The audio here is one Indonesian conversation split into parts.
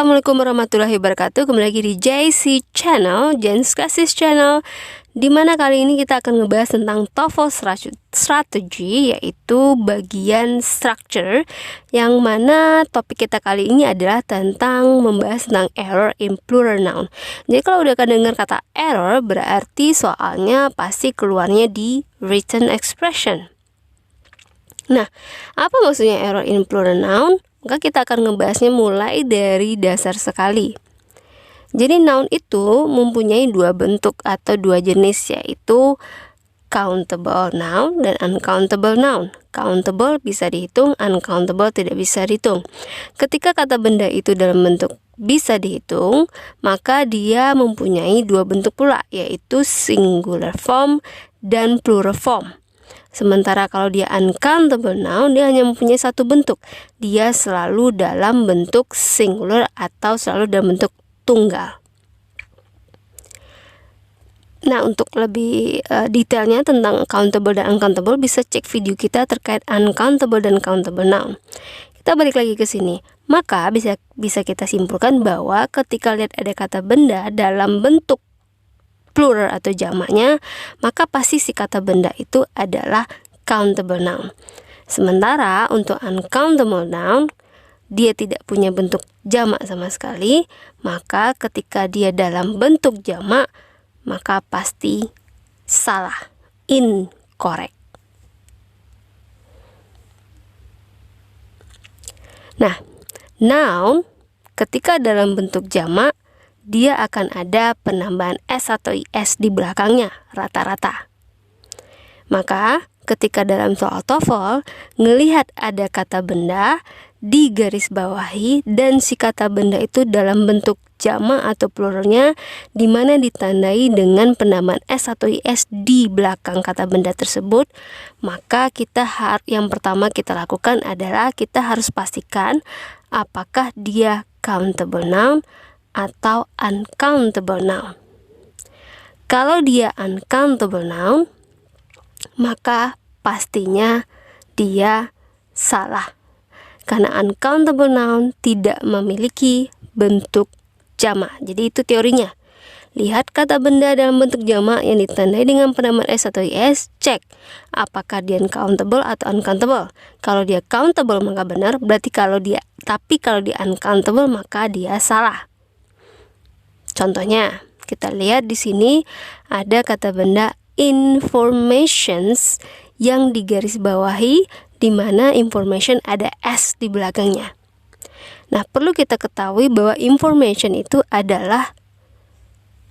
Assalamualaikum warahmatullahi wabarakatuh. Kembali lagi di JC Channel, Jen's Classes Channel, dimana kali ini kita akan ngebahas tentang TOEFL strategy, yaitu bagian structure, yang mana topik kita kali ini adalah tentang membahas tentang error in plural noun. Jadi kalau udah dengar kata error, berarti soalnya pasti keluarnya di written expression. Nah, apa maksudnya error in plural noun? Maka kita akan ngebahasnya mulai dari dasar sekali. Jadi noun itu mempunyai dua bentuk atau dua jenis, yaitu countable noun dan uncountable noun. Countable bisa dihitung, uncountable tidak bisa dihitung. Ketika kata benda itu dalam bentuk bisa dihitung, maka dia mempunyai dua bentuk pula, yaitu singular form dan plural form. Sementara kalau dia uncountable noun, dia hanya mempunyai satu bentuk. Dia selalu dalam bentuk singular atau selalu dalam bentuk tunggal. Nah, untuk lebih detailnya tentang countable dan uncountable, bisa cek video kita terkait uncountable dan countable noun. Kita balik lagi ke sini. Maka bisa kita simpulkan bahwa ketika lihat ada kata benda dalam bentuk plural atau jamaknya, maka pasti si kata benda itu adalah countable noun. Sementara untuk uncountable noun, dia tidak punya bentuk jamak sama sekali, maka ketika dia dalam bentuk jamak, maka pasti salah, incorrect. Nah, noun ketika dalam bentuk jamak, dia akan ada penambahan S atau IS di belakangnya rata-rata. Maka ketika dalam soal TOEFL ngelihat ada kata benda di garis bawahi dan si kata benda itu dalam bentuk jamak atau pluralnya, di mana ditandai dengan penambahan S atau IS di belakang kata benda tersebut, maka yang pertama kita lakukan adalah kita harus pastikan apakah dia countable noun atau uncountable noun. Kalau dia uncountable noun, maka pastinya dia salah, karena uncountable noun tidak memiliki bentuk jamak. Jadi itu teorinya. Lihat kata benda dalam bentuk jamak yang ditandai dengan penambahan S atau IS, cek apakah dia countable atau uncountable. Kalau dia countable maka benar, kalau dia uncountable maka dia salah. Contohnya, kita lihat di sini ada kata benda informations yang digaris bawahi, di mana information ada S di belakangnya. Nah, perlu kita ketahui bahwa information itu adalah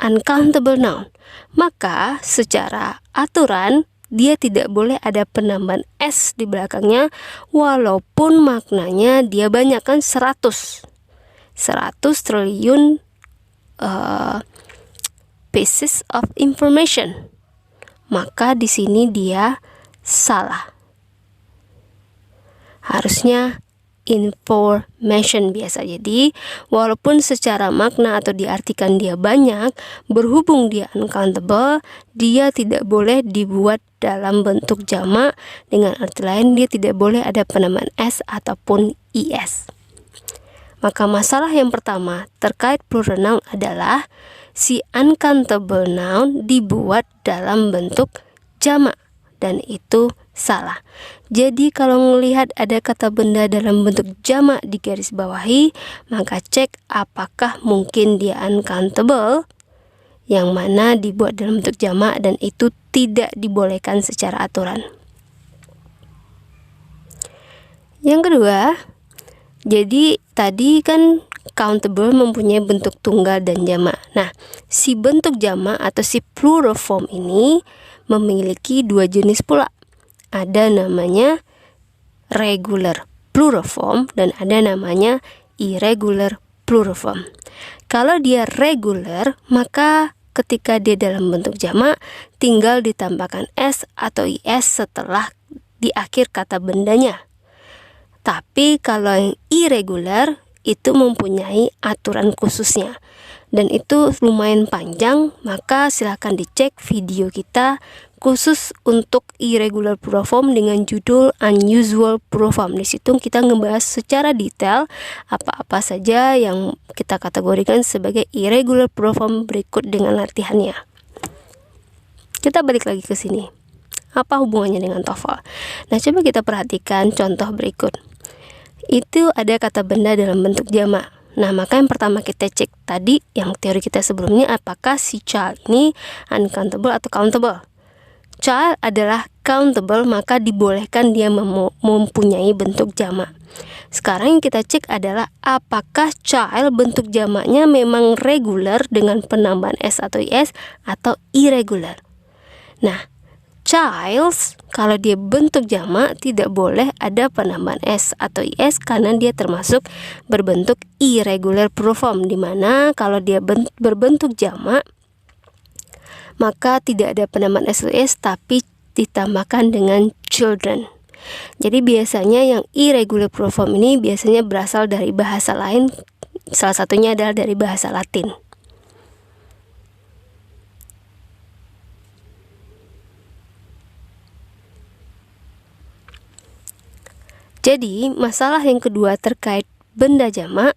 uncountable noun. Maka secara aturan dia tidak boleh ada penambahan S di belakangnya, walaupun maknanya dia banyak, kan 100 triliun pieces of information. Maka di sini dia salah. Harusnya information biasa. Jadi walaupun secara makna atau diartikan dia banyak, berhubung dia uncountable, dia tidak boleh dibuat dalam bentuk jamak. Dengan arti lain, dia tidak boleh ada penambahan S ataupun IS. Maka masalah yang pertama terkait plural noun adalah si uncountable noun dibuat dalam bentuk jamak, dan itu salah. Jadi kalau melihat ada kata benda dalam bentuk jamak di garis bawahi, maka cek apakah mungkin dia uncountable, yang mana dibuat dalam bentuk jamak dan itu tidak dibolehkan secara aturan. Yang kedua, jadi tadi kan countable mempunyai bentuk tunggal dan jamak. Nah, si bentuk jamak atau si plural form ini memiliki dua jenis pula. Ada namanya regular plural form dan ada namanya irregular plural form. Kalau dia regular, maka ketika dia dalam bentuk jamak, tinggal ditambahkan S atau IS setelah di akhir kata bendanya. Tapi kalau yang irregular itu mempunyai aturan khususnya. dan itu lumayan panjang, maka silahkan dicek video kita khusus untuk irregular proform dengan judul unusual proform. Di situ kita ngebahas secara detail apa-apa saja yang kita kategorikan sebagai irregular proform berikut dengan latihannya. Kita balik lagi ke sini. Apa hubungannya dengan TOEFL? Nah, coba kita perhatikan contoh berikut. Itu ada kata benda dalam bentuk jamak. Nah, maka yang pertama kita cek tadi yang teori kita sebelumnya, apakah si child ini uncountable atau countable. Child adalah countable, maka dibolehkan dia mempunyai bentuk jamak. Sekarang yang kita cek adalah apakah child bentuk jamaknya memang regular dengan penambahan s atau is atau irregular. Nah, childs kalau dia bentuk jamak tidak boleh ada penambahan s atau is karena dia termasuk berbentuk irregular proform, dimana kalau dia berbentuk jamak maka tidak ada penambahan s atau is tapi ditambahkan dengan children. Jadi biasanya yang irregular proform ini biasanya berasal dari bahasa lain, salah satunya adalah dari bahasa Latin. Jadi, masalah yang kedua terkait benda jamak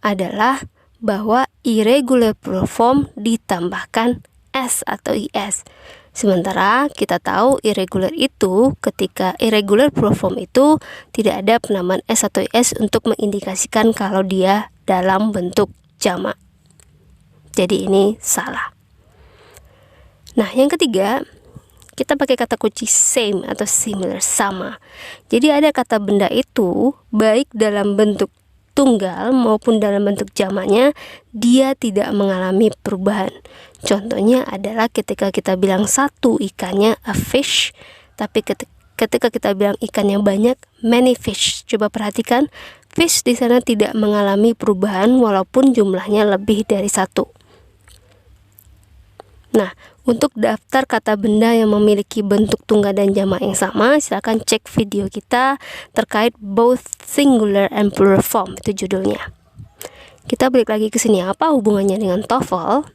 adalah bahwa irregular proform ditambahkan s atau is. Sementara kita tahu irregular proform itu tidak ada penambahan s atau is untuk mengindikasikan kalau dia dalam bentuk jamak. Jadi ini salah. Nah, yang ketiga, kita pakai kata kunci same atau similar, sama. Jadi ada kata benda itu baik dalam bentuk tunggal maupun dalam bentuk jamaknya dia tidak mengalami perubahan. Contohnya adalah ketika kita bilang satu ikannya a fish, tapi ketika kita bilang ikannya banyak, many fish. Coba perhatikan, fish di sana tidak mengalami perubahan walaupun jumlahnya lebih dari satu. Nah, untuk daftar kata benda yang memiliki bentuk tunggal dan jamak yang sama, silakan cek video kita terkait both singular and plural form, itu judulnya. Kita balik lagi ke sini, apa hubungannya dengan TOEFL?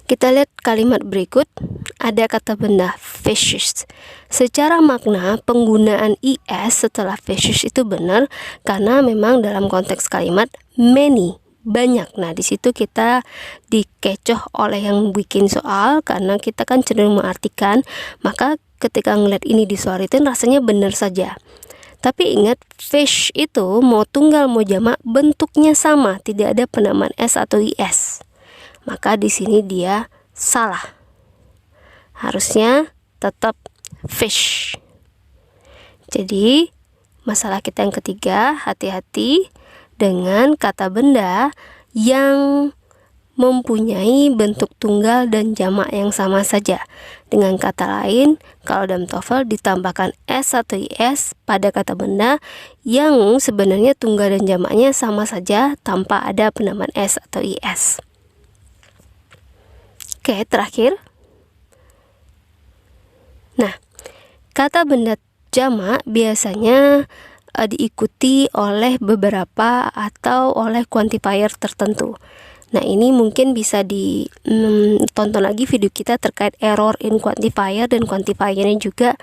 Kita lihat kalimat berikut, ada kata benda fishes. Secara makna, penggunaan is setelah fishes itu benar karena memang dalam konteks kalimat many, banyak. Nah, di situ kita dikecoh oleh yang bikin soal karena kita kan cenderung mengartikan, maka ketika ngeliat ini disuaritin rasanya benar saja. Tapi ingat, fish itu mau tunggal mau jamak bentuknya sama, tidak ada penambahan s atau is. Maka di sini dia salah. Harusnya tetap fish. Jadi, masalah kita yang ketiga, hati-hati dengan kata benda yang mempunyai bentuk tunggal dan jamak yang sama saja. Dengan kata lain, kalau dalam TOEFL ditambahkan s atau is pada kata benda yang sebenarnya tunggal dan jamaknya sama saja tanpa ada penambahan s atau is. Oke, terakhir. Nah, kata benda jamak biasanya diikuti oleh beberapa atau oleh quantifier tertentu. Nah, ini mungkin bisa ditonton lagi video kita terkait error in quantifier dan quantifiernya juga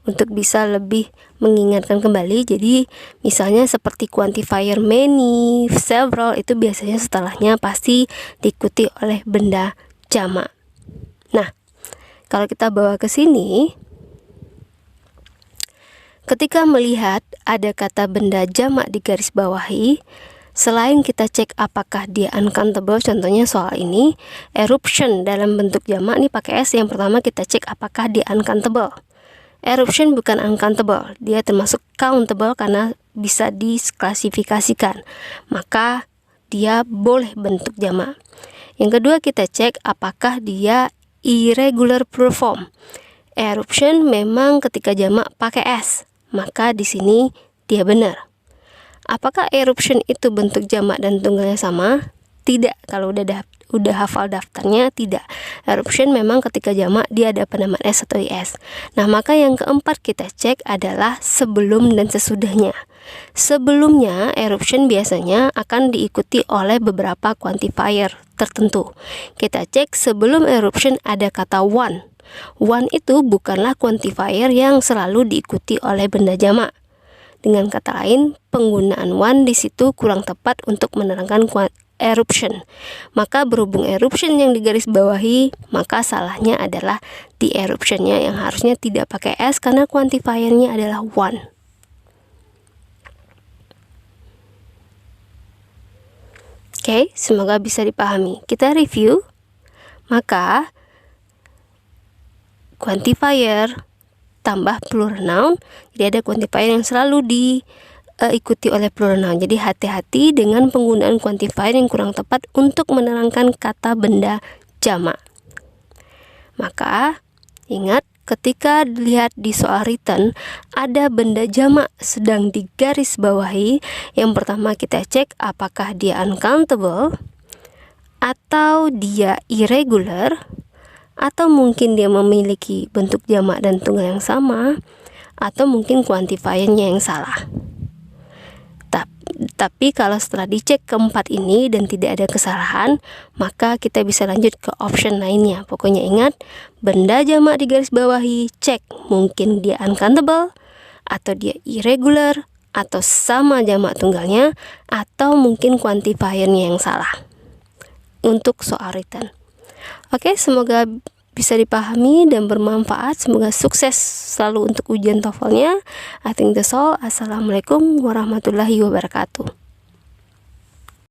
untuk bisa lebih mengingatkan kembali. Jadi misalnya seperti quantifier many, several, itu biasanya setelahnya pasti diikuti oleh benda jamak. Nah, kalau kita bawa ke sini, ketika melihat ada kata benda jamak di garis bawahi, selain kita cek apakah dia uncountable, contohnya soal ini, eruption dalam bentuk jamak nih pakai S, yang pertama kita cek apakah dia uncountable. Eruption bukan uncountable, dia termasuk countable karena bisa diklasifikasikan, maka dia boleh bentuk jamak. Yang kedua kita cek apakah dia irregular proform. Eruption memang ketika jamak pakai S, maka di sini dia benar. Apakah eruption itu bentuk jamak dan tunggalnya sama? Tidak. Kalau udah hafal daftarnya, tidak. Eruption memang ketika jamak dia ada penambahan s atau is. Nah, maka yang keempat kita cek adalah sebelum dan sesudahnya. Sebelumnya, eruption biasanya akan diikuti oleh beberapa quantifier tertentu. Kita cek sebelum eruption ada kata one. One itu bukanlah quantifier yang selalu diikuti oleh benda jamak. Dengan kata lain, penggunaan one di situ kurang tepat untuk menerangkan eruption. Maka berhubung eruption yang digarisbawahi, maka salahnya adalah di eruptionnya yang harusnya tidak pakai S karena quantifiernya adalah one. Oke, semoga bisa dipahami. Kita review. Maka quantifier tambah plural noun, jadi ada quantifier yang selalu diikuti oleh plural noun. Jadi hati-hati dengan penggunaan quantifier yang kurang tepat untuk menerangkan kata benda jamak. Maka ingat, ketika dilihat di soal written ada benda jamak sedang digarisbawahi, yang pertama kita cek apakah dia uncountable atau dia irregular, atau mungkin dia memiliki bentuk jamak dan tunggal yang sama, atau mungkin quantifiernya yang salah. Tapi kalau setelah dicek keempat ini dan tidak ada kesalahan, maka kita bisa lanjut ke option lainnya. Pokoknya ingat, benda jamak digarisbawahi, cek mungkin dia uncountable, atau dia irregular, atau sama jamak tunggalnya, atau mungkin quantifiernya yang salah untuk soal written. Oke, semoga bisa dipahami dan bermanfaat. Semoga sukses selalu untuk ujian TOEFL-nya. I think that's all. Assalamualaikum warahmatullahi wabarakatuh.